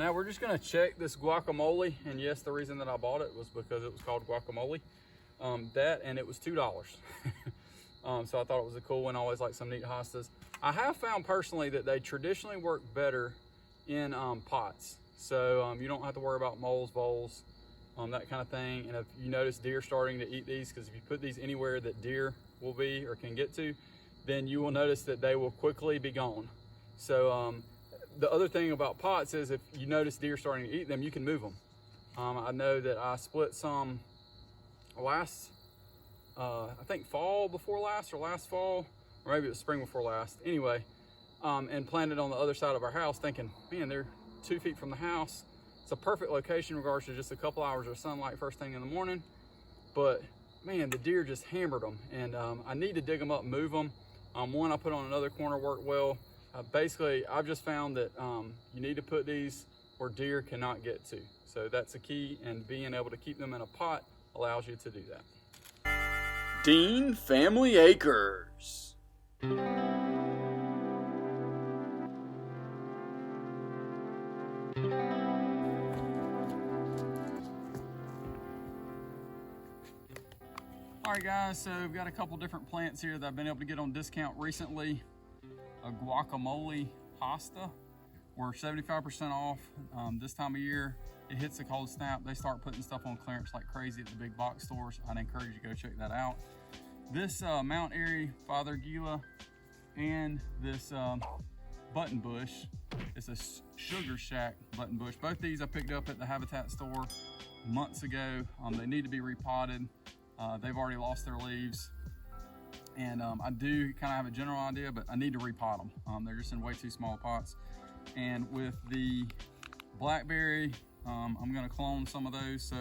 Now we're just gonna check this guacamole, and yes, the reason that I bought it was because it was called guacamole. That, and it was $2. So I thought it was a cool one. I always like some neat hostas. I have found personally that they traditionally work better in pots. So you don't have to worry about moles, voles, that kind of thing. And if you notice deer starting to eat these, because if you put these anywhere that deer will be or can get to, then you will notice that they will quickly be gone. So the other thing about pots is if you notice deer starting to eat them, you can move them. I know that I split some last, I think fall before last, or last fall, or maybe it was spring before last. Anyway, and planted on the other side of our house, thinking, man, they're 2 feet from the house. It's a perfect location in regards to just a couple hours of sunlight first thing in the morning. But man, the deer just hammered them, and I need to dig them up, move them. One I put on another corner worked well. Basically, I've just found that you need to put these where deer cannot get to. So that's the key, and being able to keep them in a pot allows you to do that. Dean Family Acres. Alright guys, so we've got a couple different plants here that I've been able to get on discount recently. A guacamole hosta. We're 75% off this time of year. It hits the cold snap. They start putting stuff on clearance like crazy at the big box stores. I'd encourage you to go check that out. This Mount Airy Fothergilla and this Buttonbush. It's a Sugar Shack Buttonbush. Both these I picked up at the Habitat store months ago. They need to be repotted. They've already lost their leaves. And I do kind of have a general idea, but I need to repot them. They're just in way too small pots. And with the blackberry, I'm gonna clone some of those. So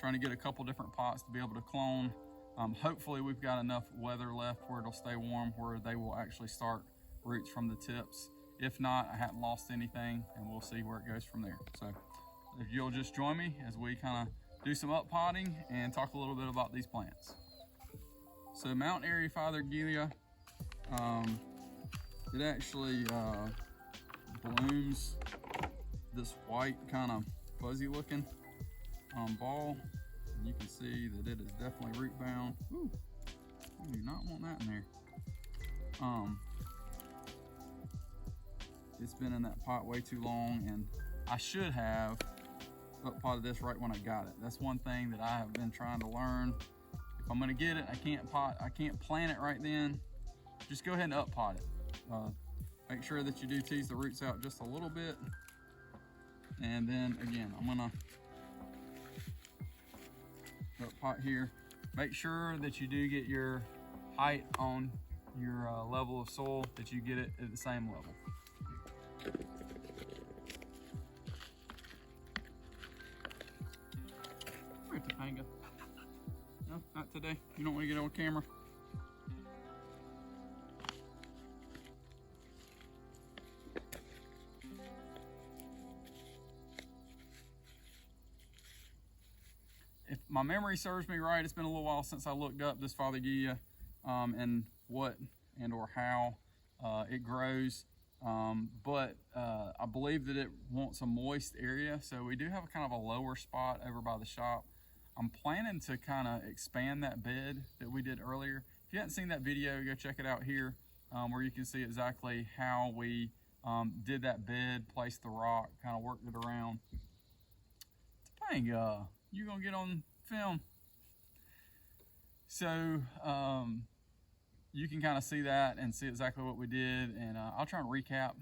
trying to get a couple different pots to be able to clone. Hopefully we've got enough weather left where it'll stay warm, where they will actually start roots from the tips. If not, I haven't lost anything, and we'll see where it goes from there. So if you'll just join me as we kind of do some up potting and talk a little bit about these plants. So Mount Airy Fothergilla, it actually blooms this white kind of fuzzy looking ball. And you can see that it is definitely root bound. Ooh, I do not want that in there. It's been in that pot way too long, and I should have up potted this right when I got it. That's one thing that I have been trying to learn. If I'm gonna get it, I can't plant it right then. Just go ahead and up pot it. Make sure that you do tease the roots out just a little bit. And then again, I'm gonna up pot here. Make sure that you do get your height on your level of soil, that you get it at the same level. Where's Topanga? No, not today. You don't want to get on camera. If my memory serves me right, it's been a little while since I looked up this Fothergilla and what and or how it grows. But I believe that it wants a moist area, so we do have a kind of a lower spot over by the shop. I'm planning to kind of expand that bed that we did earlier. If you haven't seen that video, go check it out here, where you can see exactly how we did that bed, placed the rock, kind of worked it around. Topanga, you gonna get on film? So you can kind of see that and see exactly what we did, and I'll try and recap.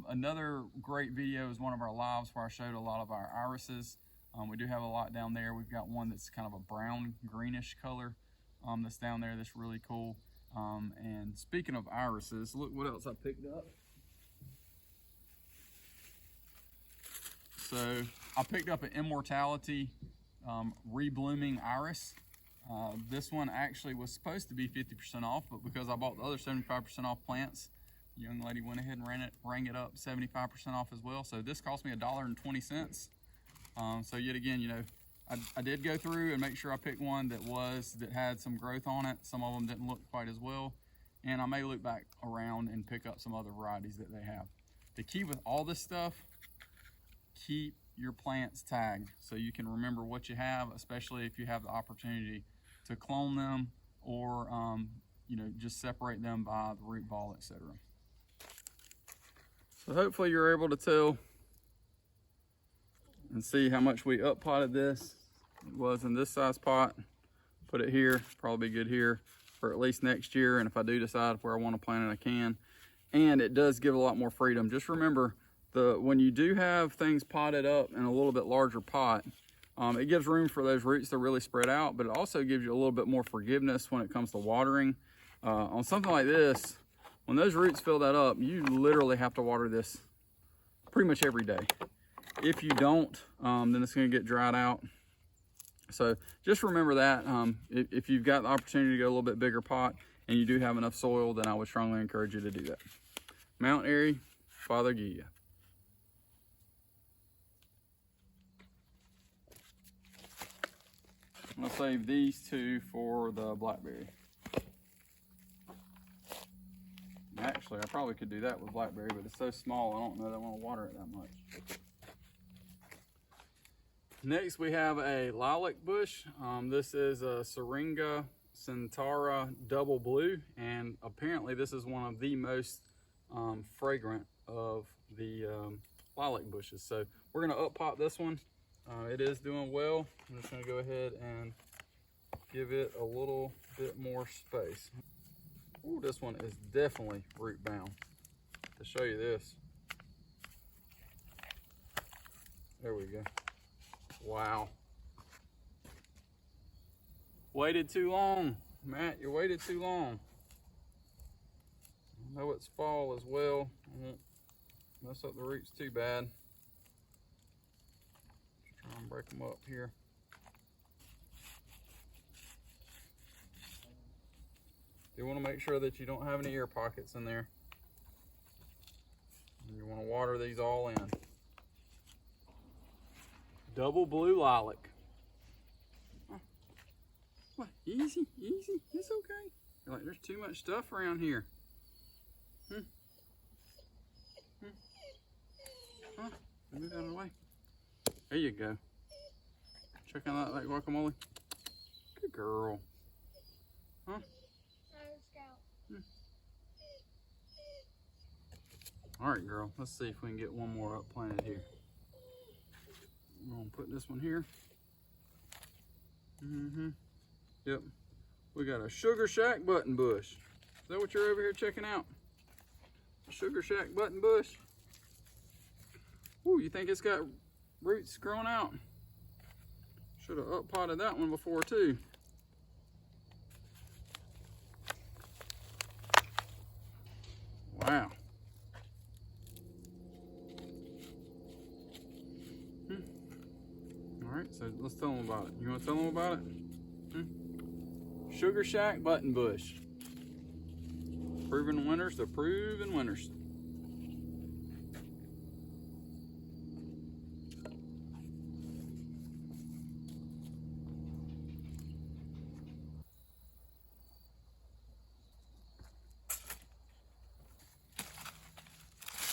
Another great video is one of our lives where I showed a lot of our irises. We do have a lot down there. We've got one that's kind of a brown greenish color that's down there that's really cool. And speaking of irises, look what else I picked up. So I picked up an Immortality reblooming iris. This one actually was supposed to be 50% off, but because I bought the other 75% off plants, the young lady went ahead and rang it up 75% off as well. So this cost me $1.20. So yet again, you know, I did go through and make sure I picked one that had some growth on it. Some of them didn't look quite as well, and I may loop back around and pick up some other varieties that they have. The key with all this stuff keep your plants tagged so you can remember what you have, especially if you have the opportunity to clone them or you know, just separate them by the root ball, etc. So hopefully you're able to tell and see how much we up potted this. It was in this size pot. Put it here, probably good here for at least next year, and if I do decide where I want to plant it, I can. And it does give a lot more freedom. Just remember, when you do have things potted up in a little bit larger pot, it gives room for those roots to really spread out, but it also gives you a little bit more forgiveness when it comes to watering. On something like this, when those roots fill that up, you literally have to water this pretty much every day. If you don't, then it's going to get dried out. So just remember that. If you've got the opportunity to go a little bit bigger pot and you do have enough soil, then I would strongly encourage you to do that. Mount Airy Fothergilla. I'm gonna save these two for the blackberry. Actually, I probably could do that with blackberry, but it's so small, I don't know that I want to water it that much. Next, we have a lilac bush. This is a Syringa Scentara double blue, and apparently this is one of the most fragrant of the lilac bushes. So we're gonna up pot this one. It is doing well. I'm just gonna go ahead and give it a little bit more space. Ooh, this one is definitely root bound. To show you this. There we go. Wow. Waited too long. Matt, you waited too long. I know it's fall as well. I won't mess up the roots too bad. Just try and break them up here. You want to make sure that you don't have any air pockets in there. And you want to water these all in. Double blue lilac. Oh, what? Easy, easy. It's okay. You're like, there's too much stuff around here. Move that out of the way. There you go. Checking out that guacamole. Good girl. Huh? All right, girl. Let's see if we can get one more up planted here. I'm gonna put this one here. Yep. We got a Sugar Shack Buttonbush. Is that what you're over here checking out? Sugar Shack Buttonbush. Ooh, you think it's got roots growing out? Should have up potted that one before too. Wow. All right, so let's tell them about it. You want to tell them about it? Sugar Shack Buttonbush. Proven winners to proven winners.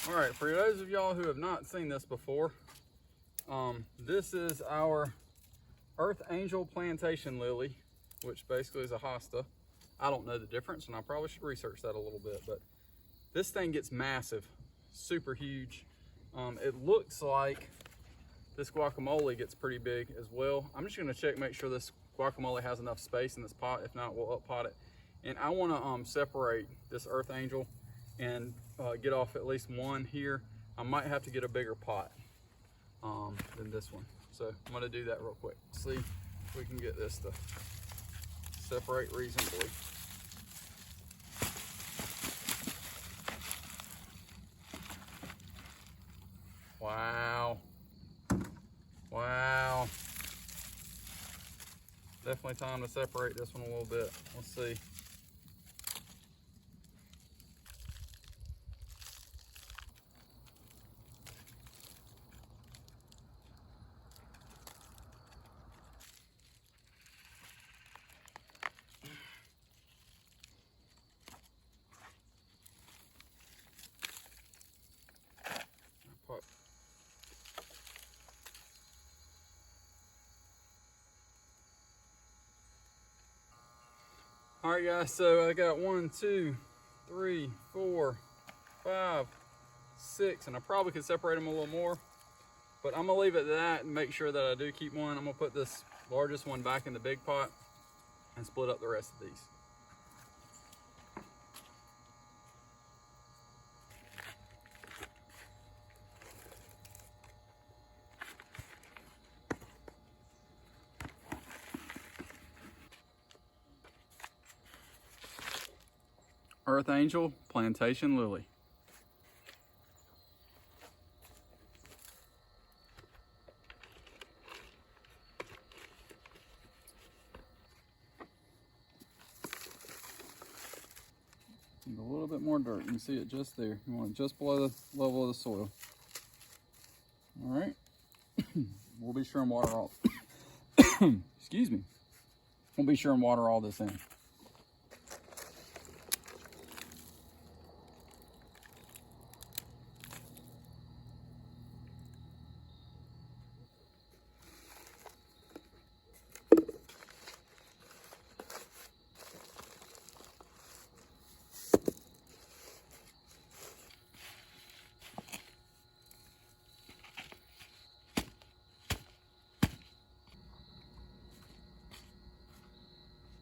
All right, for those of y'all who have not seen this before, this is our Earth Angel Plantation Lily, which basically is a hosta. I don't know the difference, and I probably should research that a little bit, but this thing gets massive, super huge. It looks like this guacamole gets pretty big as well. I'm just gonna check, make sure this guacamole has enough space in this pot. If not, we'll up pot it. And I wanna separate this Earth Angel and get off at least one here. I might have to get a bigger pot than this one. So I'm gonna do that real quick. See if we can get this to separate reasonably. Wow. Wow. Definitely time to separate this one a little bit. Let's see. All right, guys, so I got 1, 2, 3, 4, 5, 6, and I probably could separate them a little more, but I'm gonna leave it at that and make sure that I do keep one. I'm gonna put this largest one back in the big pot and split up the rest of these. Earth Angel Plantation Lily. A little bit more dirt. You can see it just there. You want it just below the level of the soil. All right. We'll be sure and water all. Excuse me. We'll be sure and water all this in.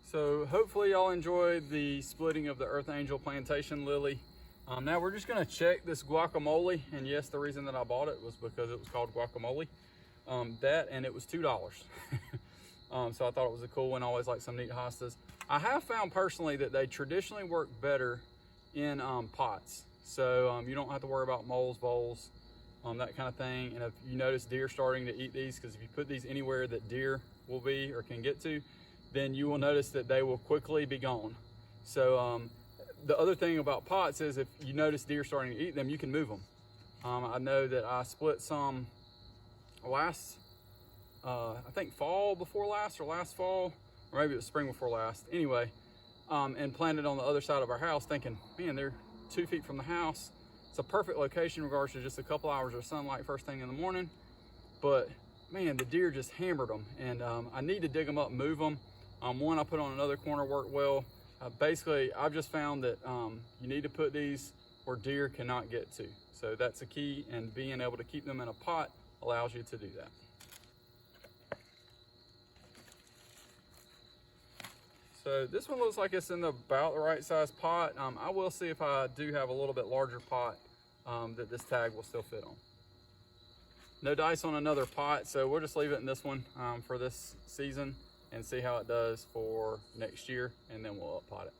So hopefully y'all enjoyed the splitting of the Earth Angel Plantation Lily. Now we're just gonna check this guacamole, and yes, the reason that I bought it was because it was called guacamole. That and it was $2. So I thought it was a cool one. I always like some neat hostas. I have found personally that they traditionally work better in pots. So you don't have to worry about moles, voles, that kind of thing. And if you notice deer starting to eat these, because if you put these anywhere that deer will be or can get to, then you will notice that they will quickly be gone. So the other thing about pots is if you notice deer starting to eat them, you can move them. I know that I split some last, I think fall before last, or last fall, or maybe it was spring before last. Anyway, and planted on the other side of our house thinking, man, they're 2 feet from the house. It's a perfect location in regards to just a couple hours of sunlight first thing in the morning. But man, the deer just hammered them, and I need to dig them up and move them. One I put on another corner worked well. Basically, I've just found that you need to put these where deer cannot get to. So that's a key, and being able to keep them in a pot allows you to do that. So this one looks like it's in about the right size pot. I will see if I do have a little bit larger pot that this tag will still fit on. No dice on another pot, so we'll just leave it in this one for this season and see how it does for next year, and then we'll up pot it.